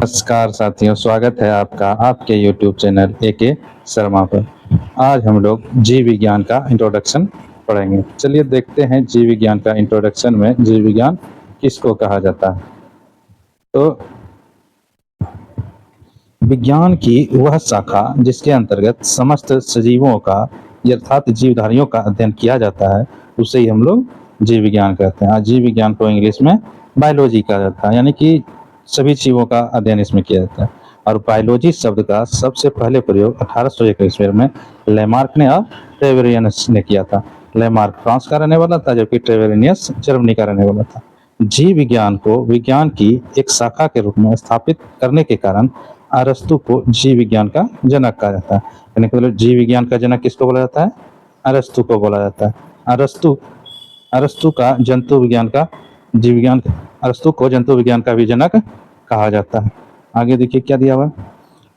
नमस्कार साथियों, स्वागत है आपका आपके YouTube चैनल एके शर्मा पर। आज हम लोग जीव विज्ञान का इंट्रोडक्शन पढ़ेंगे। चलिए देखते हैं जीव विज्ञान का इंट्रोडक्शन में जीव विज्ञान किसको कहा जाता है। तो विज्ञान की वह शाखा जिसके अंतर्गत समस्त सजीवों का अर्थात जीवधारियों का अध्ययन किया जाता है उसे ही हम लोग जीव विज्ञान कहते हैं। जीव विज्ञान को इंग्लिश में बायोलॉजी कहा जाता है, यानी कि सभी जीवों का अध्ययन इसमें किया जाता है। और बायोलॉजी शब्द का सबसे पहले प्रयोग 1801 ईस्वी में लेमार्क ने और ट्रेवेरियस ने किया था। लेमार्क फ्रांस का रहने वाला था, जबकि ट्रेवेरियस जर्मनी का रहने वाला था। जीव विज्ञान को विज्ञान की एक शाखा के रूप में स्थापित करने के कारण अरस्तु को जीव विज्ञान का जनक कहा जाता है। यानी कि जीव विज्ञान का जनक किसको बोला जाता है? अरस्तु को बोला जाता है। अरस्तु का जंतु विज्ञान का जीव विज्ञान अरस्तु को जंतु विज्ञान का भी जनक कहा जाता है। आगे देखिए क्या दिया हुआ।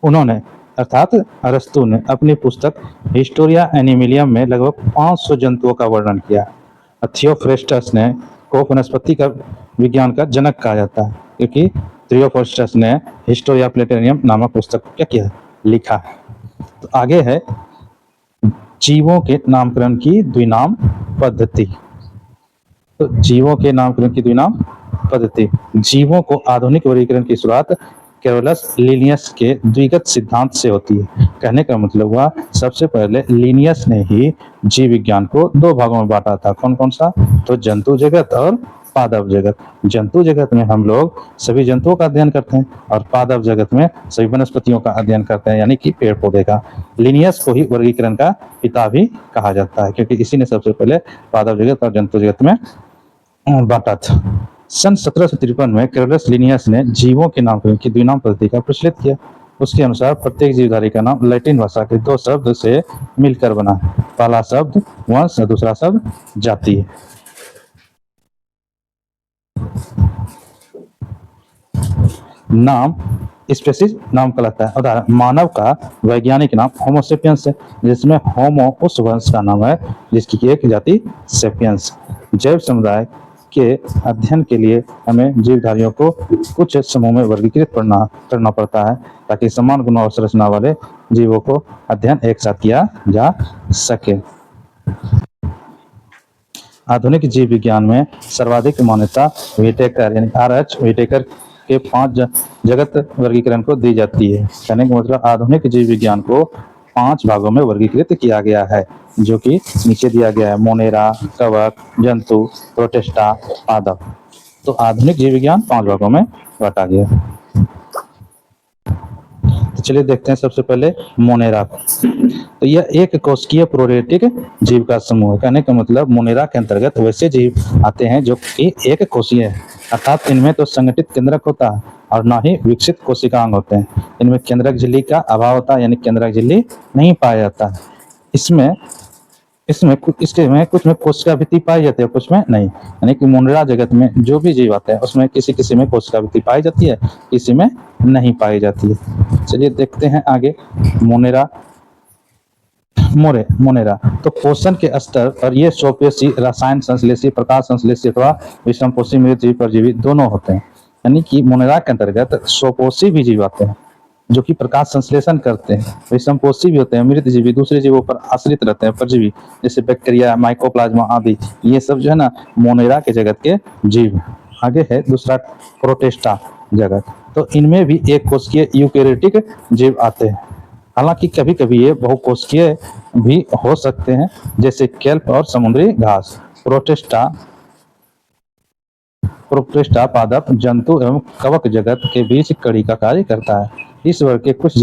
उन्होंने अर्थात अरस्तु ने अपनी पुस्तक हिस्टोरिया एनिमिलियम में लगभग 500 जंतुओं का वर्णन किया। थियोफ्रेस्टस ने को वनस्पति का विज्ञान का जनक कहा जाता है, क्योंकि थियोफ्रेस्टस ने हिस्टोरिया प्लेटेरियम नामक पुस्तक को क्या किया, लिखा है। तो आगे है जीवों के नामकरण की द्विनाम पद्धति। तो जीवों के नामकरण की द्विनाम पद्धति। जीवों को आधुनिक वर्गीकरण की शुरुआत कैरोलस लिनियस के द्विगत सिद्धांत से होती है। कहने का मतलब हुआ सबसे पहले लिनियस ने ही जीव विज्ञान को दो भागों में बांटा था। कौन कौन सा? तो जंतु जगत और पादप जगत। जंतु जगत में हम लोग सभी जंतुओं का अध्ययन करते हैं और पादप जगत में सभी वनस्पतियों का अध्ययन करते हैं, यानी कि पेड़ पौधे का। लिनियस को ही वर्गीकरण का पिता भी कहा जाता है, क्योंकि इसी ने सबसे पहले पादप जगत और जंतु जगत में बांटा था। सन 1753 में कैरोलस लिनियस ने जीवों के नामकरण की द्विनाम पद्धति का प्रचलित किया। उसके अनुसार प्रत्येक जीवधारी का नाम लैटिन भाषा के दो शब्द से मिलकर बना। पहला शब्द वंश और दूसरा शब्द जाति है। नाम स्पेसिस नाम कहलाता है। उदाहरण, मानव का वैज्ञानिक नाम होमोसेपियंस है, जिसमें होमो उस वंश का नाम है जिसकी एक जाति सेपियंस। जैव समुदाय के अध्ययन के लिए हमें जीवधारियों को कुछ समूह में वर्गीकृत करना पड़ता है, ताकि समान गुण और संरचना वाले जीवों को अध्ययन एक साथ किया जा सके। आधुनिक जीव विज्ञान में सर्वाधिक मान्यता व्हिटेकर यानी RH व्हिटेकर के 5 जगत वर्गीकरण को दी जाती है। कहने का मतलब आधुनिक जीव विज्ञान को 5 भागों में वर्गीकृत किया गया है, जो कि नीचे दिया गया है। मोनेरा, कवक, जंतु, प्रोटिस्टा, पादप। तो आधुनिक जीव विज्ञान 5 भागों में बांटा गया। तो चलिए देखते हैं सबसे पहले मोनेरा। तो यह एक कोशिकीय प्रोटोजोइक जीव का समूह है। कहने का मतलब मोनेरा के अंतर्गत वैसे जीव आते हैं जो कि एक कोशीय है, अर्थात इनमें तो संगठित केंद्रक होता है और ना ही विकसित कोशिकांग होते हैं। इनमें केंद्रक झिल्ली का अभाव होता है, यानी केंद्रक झिल्ली नहीं पाया जाता है। इसमें कुछ में कोशिका भित्ति पाई जाती है, कुछ में नहीं। यानी कि मोनेरा जगत में जो भी जीव आते हैं उसमें किसी में कोशिका भित्ति पाई जाती है, किसी में नहीं पाई जाती है। चलिए देखते हैं आगे मोनेरा। तो पोषण के स्तर पर ये स्वपोषी, रसायन संश्लेषी, प्रकाश संश्लेषी अथवा विषमपोषी मृत जीव परजीवी दोनों होते हैं। यानी कि मोनेरा के अंतर्गत स्वपोषी भी जीव आते हैं जो कि प्रकाश संश्लेषण करते हैं, विषमपोषी भी होते हैं, मृत जीवी दूसरे जीवों पर आश्रित रहते हैं, परजीवी जैसे बैक्टीरिया, माइकोप्लाज्मा आदि। ये सब जो है ना मोनेरा के जगत के जीव। आगे है दूसरा प्रोटिस्टा जगत। तो इनमें भी एक कोशिकीय यूकेरियोटिक जीव आते हैं। हालांकि कभी कभी ये बहुकोशिकीय भी हो सकते हैं, जैसे केल्प और समुद्री घास। प्रोटिस्टा पादप, जंतु एवं कवक जगत के बीच कड़ी का कार्य करता है। इस वर्ग के कुछ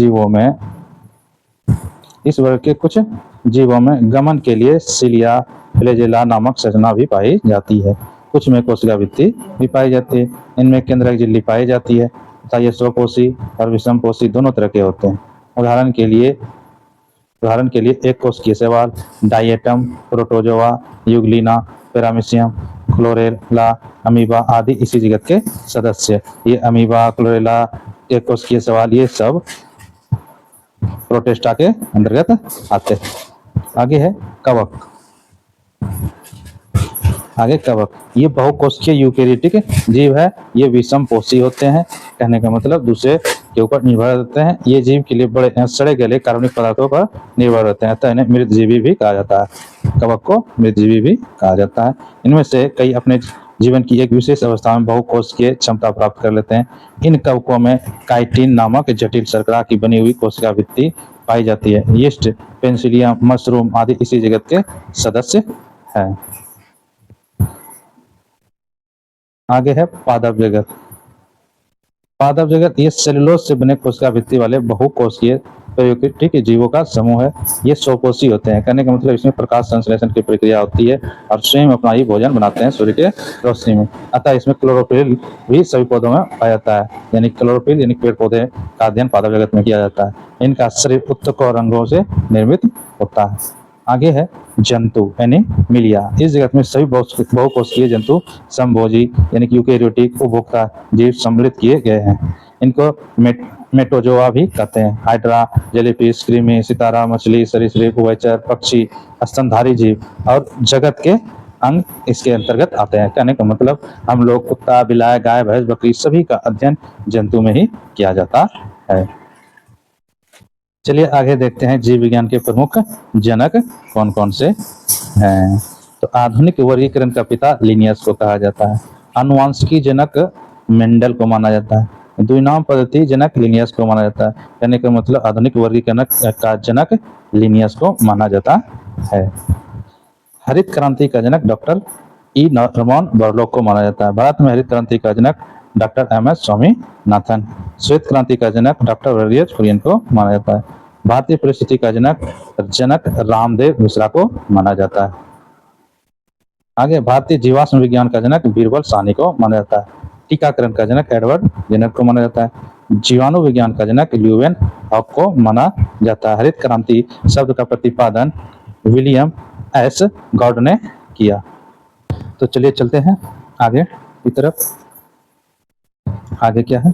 जीवों में गमन के लिए सिलिया, फ्लैजेला नामक संरचना भी पाई जाती है। कुछ में कोशिका भित्ति भी पाई जाती है। इनमें केंद्रक झिल्ली पाई जाती है तथा ये स्वपोषी और विषमपोषी दोनों तरह के होते हैं। उदाहरण के लिए एक कोशिकीय शैवाल, diatom, protozoa, euglena, paramecium, chlorella, amoeba आदि इसी जगत के सदस्य। ये अमीबा, क्लोरेला, एक कोशिकीय शैवाल, ये सब प्रोटिस्टा के अंतर्गत आते हैं। आगे है कवक। ये बहुकोशिकीय यूकेरियोटिक जीव है। ये विषमपोषी होते हैं। कहने का मतलब दूसरे के ऊपर निर्भर रहते हैं। ये जीव के लिए बड़े सड़े गले कार्बनिक पदार्थों पर निर्भर रहते हैं, अतः इन्हें मृतजीवी भी कहा जाता है। कवक को मृतजीवी भी कहा जाता है। इनमें से कई अपने जीवन की एक विशेष अवस्था में बहुकोशिकीय क्षमता प्राप्त कर लेते हैं। इन कवकों में काइटिन नामक जटिल शर्करा की बनी हुई कोशिका भित्ति पाई जाती है। यीस्ट, पेनिसिलियम, मशरूम आदि इसी जगत के सदस्य हैं। आगे है पादप जगत। पादप जगत ये सेलुलोज से बने कोशिका भित्ति वाले बहुकोशिकीय प्रोकैरियोटिक जीवों का समूह है। ये स्वपोषी होते हैं, कहने का मतलब इसमें प्रकाश संश्लेषण की प्रक्रिया होती है और स्वयं अपना ही भोजन बनाते हैं सूर्य के रोशनी में। अतः इसमें क्लोरोफिल भी सभी पौधों में पाया जाता है, यानी क्लोरोफिल यानी पेड़ पौधे का अध्ययन पादप जगत में किया जाता है। इनका शरीर उत्तकों रंगों से निर्मित होता है। आगे है जंतु यानी मिलिया। इस जगत में सभी बहुकोशिकीय जंतु समभोजी यानी कि यूकेरियोटिक उपभोक्ता जीव सम्मिलित किए गए हैं। इनको मेटोजोआ भी कहते हैं। हाइड्रा, जेलीफिश, कृमि, सितारा, मछली, सरीसृप, उभयचर, पक्षी, स्तनधारी जीव और जगत के अंग इसके अंतर्गत आते हैं। कहने का मतलब हम लोग कुत्ता, बिलाय, गाय, भैंस, बकरी सभी का अध्ययन जंतु में ही किया जाता है। चलिए आगे देखते हैं जीव विज्ञान के प्रमुख जनक कौन कौन से हैं। तो आधुनिक वर्गीकरण का पिता लिनियस को कहा जाता है। आनुवांशिकी जनक मेंडल को माना जाता है। द्विनाम पद्धति जनक लिनियस को माना जाता है। कहने का मतलब आधुनिक वर्गीकरण का जनक लिनियस को माना जाता है। हरित क्रांति का जनक डॉक्टर ई नॉर्मन बोरलॉग को माना जाता है। भारत में हरित क्रांति का जनक डॉक्टर एम एस स्वामीनाथन। श्वेत क्रांति का जनक डॉक्टर वर्गीज कुरियन को माना जाता है। भारतीय परिस्थिति का जनक रामदेव मिश्रा को माना जाता है। आगे भारतीय जीवाश्म विज्ञान का जनक बीरबल साहनी को माना जाता है। टीकाकरण का जनक एडवर्ड जेनर को माना जाता है। जीवाणु विज्ञान का जनक ल्यूवेन हॉक को माना जाता है। हरित क्रांति शब्द का प्रतिपादन विलियम एस गॉड ने किया। तो चलिए चलते हैं आगे की तरफ। आगे क्या है,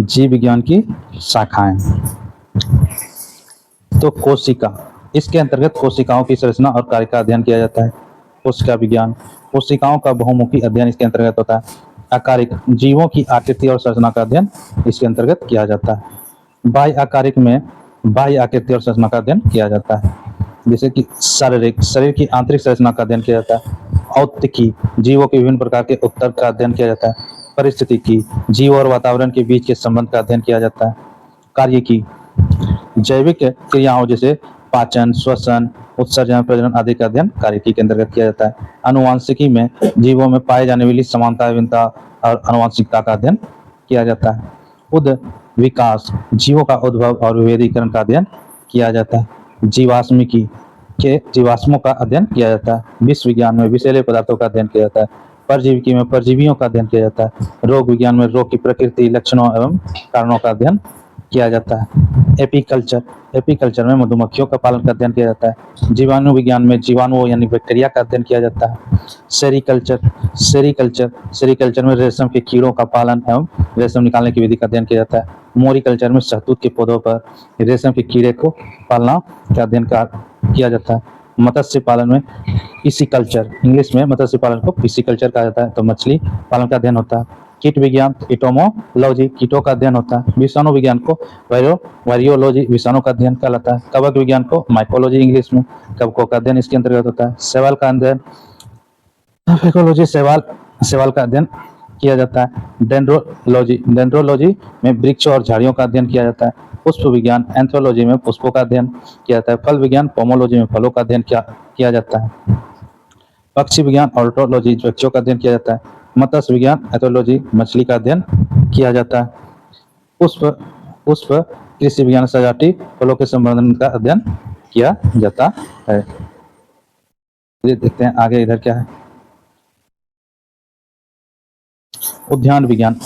जीव विज्ञान की शाखाएं। तो कोशिका, इसके अंतर्गत कोशिकाओं की संरचना और कार्य का अध्ययन किया जाता है। कोशिका विज्ञान, कोशिकाओं का बहुमुखी अध्ययन इसके अंतर्गत होता है। आकारिक, जीवों की आकृति और संरचना का अध्ययन इसके अंतर्गत किया जाता है। बाह्य आकारिक में बाह्य आकृति और संरचना का अध्ययन किया जाता है, जैसे कि शारीरिक, शरीर की आंतरिक संरचना का अध्ययन किया जाता है। औत्तिकी, जीवों के विभिन्न प्रकार के उत्तर का अध्ययन किया जाता है। परिस्थितिकी, जीव और वातावरण के बीच के संबंध का अध्ययन किया जाता है। कार्यकी, जैविक क्रियाओं जैसे पाचन, श्वसन, उत्सर्जन, प्रजनन आदि का अध्ययन कार्यकी के अंतर्गत किया जाता है। आनुवांशिकी में जीवों में पाए जाने वाली समानता, विभिन्नता और आनुवांशिकता का अध्ययन किया जाता है। उद विकास, जीवों का उद्भव और विभेदीकरण का अध्ययन किया जाता है। जीवाश्मिकी के जीवाश्मों का अध्ययन किया जाता है। विष विज्ञान में विषैले पदार्थों का अध्ययन किया जाता है। परजीविकी में परजीवियों का अध्ययन किया जाता है। रोग विज्ञान में रोग की प्रकृति, लक्षणों एवं कारणों का अध्ययन किया जाता है। एपीकल्चर, एपीकल्चर में मधुमक्खियों का पालन का अध्ययन किया जाता है। जीवाणु विज्ञान में जीवाणुओं यानी बैक्टीरिया का अध्ययन किया जाता है। सेरीकल्चर, सेरीकल्चर में रेशम के कीड़ों का पालन एवं रेशम निकालने की विधि का अध्ययन किया जाता है। मोरिकल्चर में शहतूत के पौधों पर रेशम के कीड़े को पालना का अध्ययन किया जाता है। मत्स्य पालन में पिसीकल्चर, इंग्लिश में मत्स्य पालन को पिसीकल्चर कहा जाता है, तो मछली पालन का अध्ययन होता है। कीट विज्ञान एटोमोलॉजी, कीटों का अध्ययन होता है। विषाणु विज्ञान को वायरोलॉजी, विषाणु का अध्ययन कहलाता है। कवक विज्ञान को माइकोलॉजी, इंग्लिश में कवकों का अध्ययन इसके अंतर्गत होता है। शैवाल का अध्ययन इकोलॉजी, शैवाल का अध्ययन किया जाता है। डेंड्रोलॉजी में वृक्षों और झाड़ियों का अध्ययन किया जाता है। पुष्प विज्ञान एंथ्रोलॉजी में पुष्पों का अध्ययन किया जाता है। फल विज्ञान पोमोलॉजी में फलों का अध्ययन किया जाता है। पक्षी विज्ञान ऑर्टोलॉजी, पक्षियों का अध्ययन किया जाता है। मत्स्य विज्ञान एथोलॉजी, मछली का अध्ययन किया जाता है। पुष्प कृषि विज्ञान सजावटी फलों के संवर्धन का अध्ययन किया जाता है। ये देखते हैं आगे इधर क्या है। उद्यान विज्ञान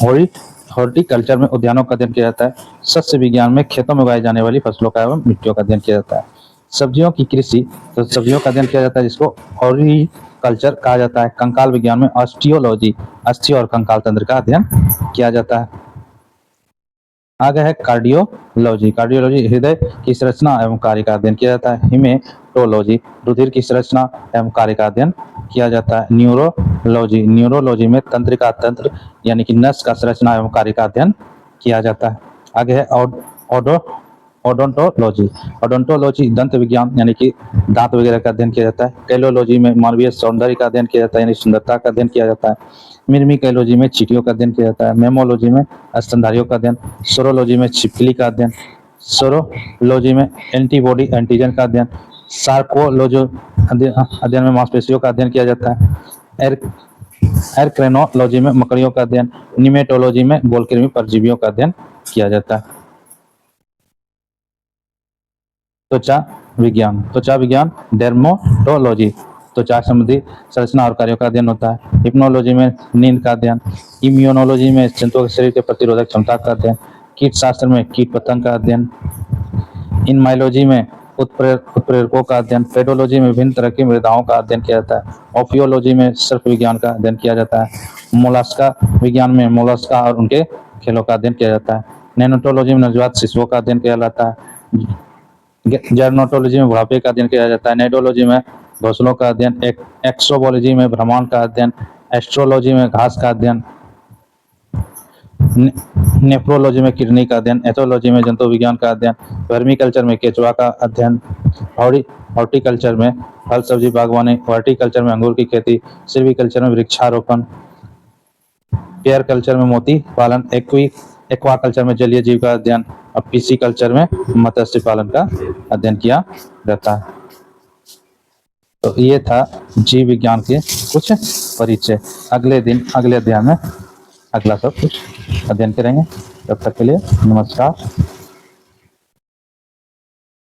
हॉर्टिकल्चर में उद्यानों का अध्ययन किया जाता है। सस्य विज्ञान में खेतों में उगाई जाने वाली फसलों का एवं मिट्टियों का अध्ययन किया जाता है। सब्जियों की कृषि, तो सब्जियों का अध्ययन किया जाता है जिसको हॉर्टिकल्चर कहा जाता है। कंकाल विज्ञान में ऑस्टियोलॉजी, अस्थि और कंकाल तंत्र का अध्ययन किया जाता है। आगे है कार्डियोलॉजी। कार्डियोलॉजी हृदय की संरचना एवं कार्य का अध्ययन किया जाता है। हिमेटोलॉजी रुधिर की संरचना एवं कार्य का अध्ययन किया जाता है। न्यूरोलॉजी न्यूरोलॉजी में तंत्रिका तंत्र यानी कि नस का संरचना एवं कार्य का अध्ययन किया जाता है। आगे है ओडोंटोलॉजी। ओडोंटोलॉजी दंत विज्ञान यानी कि दांत वगैरह का अध्ययन किया जाता है। कैलोलॉजी में मानवीय सौंदर्य का अध्ययन किया जाता है यानी सुंदरता का अध्ययन किया जाता है। मिर्मिकैलोजी में चींटियों का अध्ययन किया जाता है। मेमोलॉजी में स्तनधारियों का अध्ययन। सोरोलॉजी में छिपकली का अध्ययन। सोरोलॉजी में एंटीबॉडी एंटीजन का अध्ययन। सार्कोलॉजी अध्ययन में मांसपेशियों का अध्ययन किया जाता है। एरक्रेनोलॉजी में मकड़ियों का अध्ययन। निमेटोलॉजी में गोलकृमि परजीवियों का अध्ययन किया जाता है। त्वचा विज्ञान डर्मेटोलॉजी त्वचा संबंधी संरचना और कार्यों का अध्ययन होता है। हिप्नोलॉजी में नींद का अध्ययन। इम्यूनोलॉजी में जंतुओं के शरीर के प्रतिरोधक क्षमता का अध्ययन। कीट शास्त्र में कीट पतंग का अध्ययन। इनमाइलॉजी में उत्प्रेरकों का अध्ययन। पेडोलॉजी में विभिन्न तरह की मृदाओं का अध्ययन किया जाता है। ओफियोलॉजी में सर्प विज्ञान का अध्ययन किया जाता है। मोलास्का विज्ञान में मोलस्का और उनके खेलों का अध्ययन किया जाता है। नेनोटोलॉजी में नवजात शिशुओं का अध्ययन किया जाता है। जर्नोटोलॉजी में बुढ़ापे का अध्ययन किया जाता है। नाइडोलॉजी में घोंसलों का अध्ययन। एक्सोबोलॉजी में ब्रह्मांड का अध्ययन। एस्ट्रोलॉजी में घास का अध्ययन। नेफ्रोलॉजी में किडनी का अध्ययन। एथोलॉजी में जंतु विज्ञान का अध्ययन। वर्मीकल्चर में केचुआ का अध्ययन। हॉर्टिकल्चर में फल सब्जी बागवानी। हॉर्टिकल्चर में अंगूर की खेती। सिल्वीकल्चर में वृक्षारोपण। पेयर कल्चर में मोती पालन। एक्वाकल्चर में जलीय जीव का अध्ययन। और पिसिकल्चर में मत्स्य पालन का अध्ययन किया जाता है। तो ये था जीव विज्ञान के कुछ परिचय। अगले दिन अगले अध्याय में अगला सब कुछ अध्ययन करेंगे। तब तक के लिए नमस्कार।